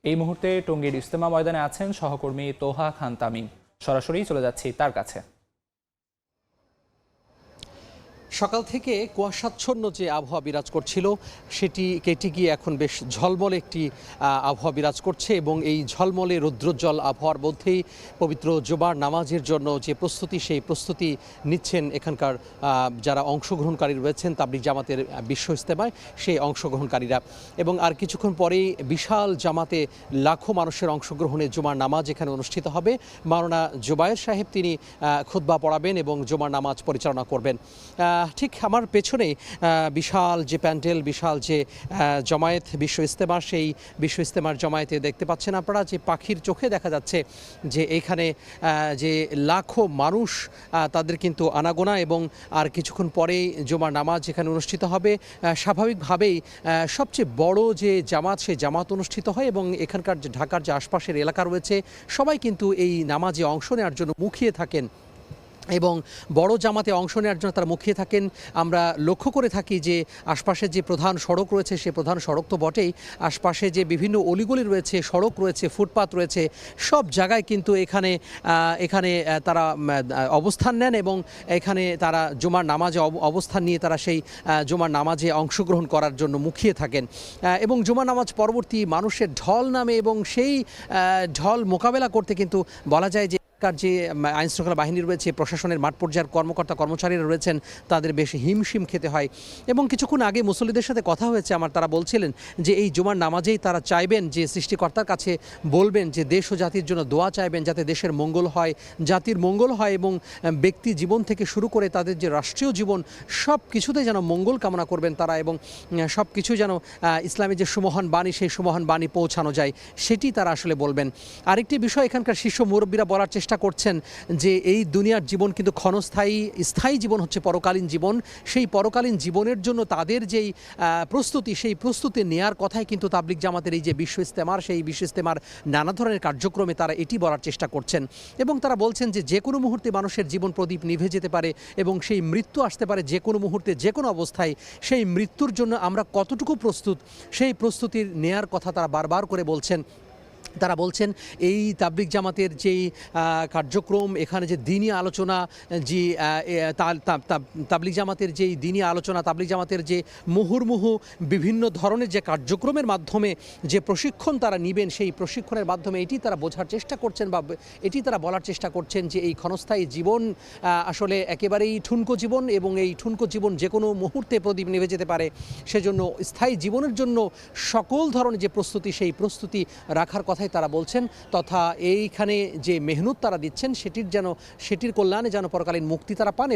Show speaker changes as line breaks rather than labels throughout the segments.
এই মুহূর্তে টঙ্গীর ইজতেমা ময়দানে আছেন সহকর্মী তোহা খান তামিম। সরাসরি চলে যাচ্ছি তার কাছে।
সকাল থেকে কুয়াশাচ্ছন্ন যে আবহাওয়া বিরাজ করছিল সেটি কেটে গিয়ে এখন বেশ ঝলমলে একটি আবহাওয়া বিরাজ করছে এবং এই ঝলমলে রৌদ্রোজ্জ্বল আবহাওয়ার মধ্যেই পবিত্র জুমার নামাজের জন্য যে প্রস্তুতি সেই প্রস্তুতি নিচ্ছেন এখানকার যারা অংশগ্রহণকারী রয়েছেন তাবলিগ জামাতের বিশ্ব ইজতেমায় সেই অংশগ্রহণকারীরা। এবং আর কিছুক্ষণ পরেই বিশাল জামাতে লাখো মানুষের অংশগ্রহণে জুমার নামাজ এখানে অনুষ্ঠিত হবে। মাওলানা জুবায়ের সাহেব তিনি খুতবা পড়াবেন এবং জুমার নামাজ পরিচালনা করবেন। ঠিক আমার পেছনে বিশাল যে প্যান্ডেল, বিশাল যে জমায়েত বিশ্ব ইজতেমা, সেই বিশ্ব ইজতেমার জমায়েতে দেখতে পাচ্ছেন আপনারা যে পাখির চোখে দেখা যাচ্ছে যে এখানে যে লাখো মানুষ তাদের কিন্তু আনাগোনা এবং আর কিছুক্ষণ পরেই জুমার নামাজ এখানে অনুষ্ঠিত হবে। স্বাভাবিকভাবেই সবচেয়ে বড় যে জামাত সেই জামাত অনুষ্ঠিত হয় এবং এখানকার যে ঢাকার যে আশপাশের এলাকা রয়েছে সবাই কিন্তু এই নামাজে অংশ নেওয়ার জন্য মুখিয়ে থাকেন এবং বড় জামাতে অংশ নেওয়ার জন্য তারা মুখিয়ে থাকেন। আমরা লক্ষ্য করে থাকি যে আশপাশে যে প্রধান সড়ক রয়েছে সে প্রধান সড়ক তো বটেই, আশপাশে যে বিভিন্ন অলিগলি রয়েছে, সড়ক রয়েছে, ফুটপাত রয়েছে, সব জায়গায় কিন্তু এখানে তারা অবস্থান নেন এবং এখানে তারা জুমার নামাজে অবস্থান নিয়ে তারা সেই জুমার নামাজে অংশগ্রহণ করার জন্য মুখিয়ে থাকেন। এবং জুমার নামাজ পরবর্তী মানুষের ঢল নামে এবং সেই ঢল মোকাবেলা করতে কিন্তু বলা যায় যে যে আইনশৃঙ্খলা বাহিনী রয়েছে, প্রশাসনের মাঠ পর্যায়ের কর্মকর্তা কর্মচারীরা রয়েছেন, তাদের বেশ হিমশিম খেতে হয়। এবং কিছুক্ষণ আগে মুসল্লিদের সাথে কথা হয়েছে আমার, তারা বলছিলেন যে এই জুমার নামাজেই তারা চাইবেন যে সৃষ্টিকর্তার কাছে বলবেন যে দেশ ও জাতির জন্য দোয়া চাইবেন যাতে দেশের মঙ্গল হয়, জাতির মঙ্গল হয় এবং ব্যক্তি জীবন থেকে শুরু করে তাদের যে রাষ্ট্রীয় জীবন সব কিছুতে যেন মঙ্গল কামনা করবেন তারা এবং সব কিছু যেন ইসলামের যে সুমহান বাণী সেই সুমহান বাণী পৌঁছানো যায় সেটি তারা আসলে বলবেন। আরেকটি বিষয় এখানকার শীর্ষ মুরব্বীরা বলার চেষ্টা করছেন যে এই দুনিয়ার জীবন কিন্তু ক্ষণস্থায়ী, স্থায়ী জীবন হচ্ছে পরকালীন জীবন। সেই পরকালীন জীবনের জন্য তাদের যেই প্রস্তুতি সেই প্রস্তুতি নেয়ার কথাই কিন্তু তাবলিগ জামাতের এই যে বিশ্ব ইজতেমার সেই বিশ্ব ইজতেমার নানা ধরনের কার্যক্রমে তারা এটি বলার চেষ্টা করছেন এবং তারা বলছেন যে যে কোনো মুহূর্তে মানুষের জীবন প্রদীপ নিভে যেতে পারে এবং সেই মৃত্যু আসতে পারে যে কোনো মুহূর্তে যে কোনো অবস্থায়। সেই মৃত্যুর জন্য আমরা কতটুকু প্রস্তুত সেই প্রস্তুতির নেয়ার কথা তারা বারবার করে বলছেন। তারা বলছেন এই তাবলিগ জামাতের যেই কার্যক্রম, এখানে যে দিনী আলোচনা, যে তাবলিগ জামাতের যেই দিনী আলোচনা, তাবলিগ জামাতের যে মুহুর্মুহু বিভিন্ন ধরনের যে কার্যক্রমের মাধ্যমে যে প্রশিক্ষণ তারা নেবেন সেই প্রশিক্ষণের মাধ্যমে এটি তারা বোঝার চেষ্টা করছেন বা এটি তারা বলার চেষ্টা করছেন যে এই ক্ষণস্থায়ী জীবন আসলে একেবারেই ঠুনকো জীবন এবং এই ঠুনকো জীবন যে কোনো মুহূর্তে প্রদীপ নিভে যেতে পারে। সেজন্য স্থায়ী জীবনের জন্য সকল ধরনের যে প্রস্তুতি সেই প্রস্তুতি রাখার কথাই তারা বলছেন, তথা এইখানে যে মেহনত তারা দিচ্ছেন সেটির কল্যাণে যেন পরকালীন মুক্তি তারা পান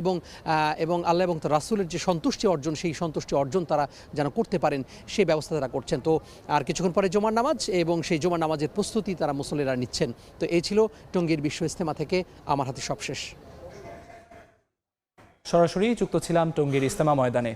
এবং আল্লাহ এবং রাসূলের যে সন্তুষ্টি অর্জন সেই সন্তুষ্টি অর্জন তারা যেন করতে পারেন সেই ব্যবস্থা তারা করছেন। তো আর কিছুক্ষণ পরে জুমার নামাজ এবং সেই জুমার নামাজের প্রস্তুতি তারা মুসল্লিরা নিচ্ছেন। তো এই ছিল টঙ্গীর বিশ্ব ইজতেমা থেকে আমার হাতে সবশেষ।
সরাসরি যুক্ত ছিলাম টঙ্গীর ইজতেমা ময়দানে।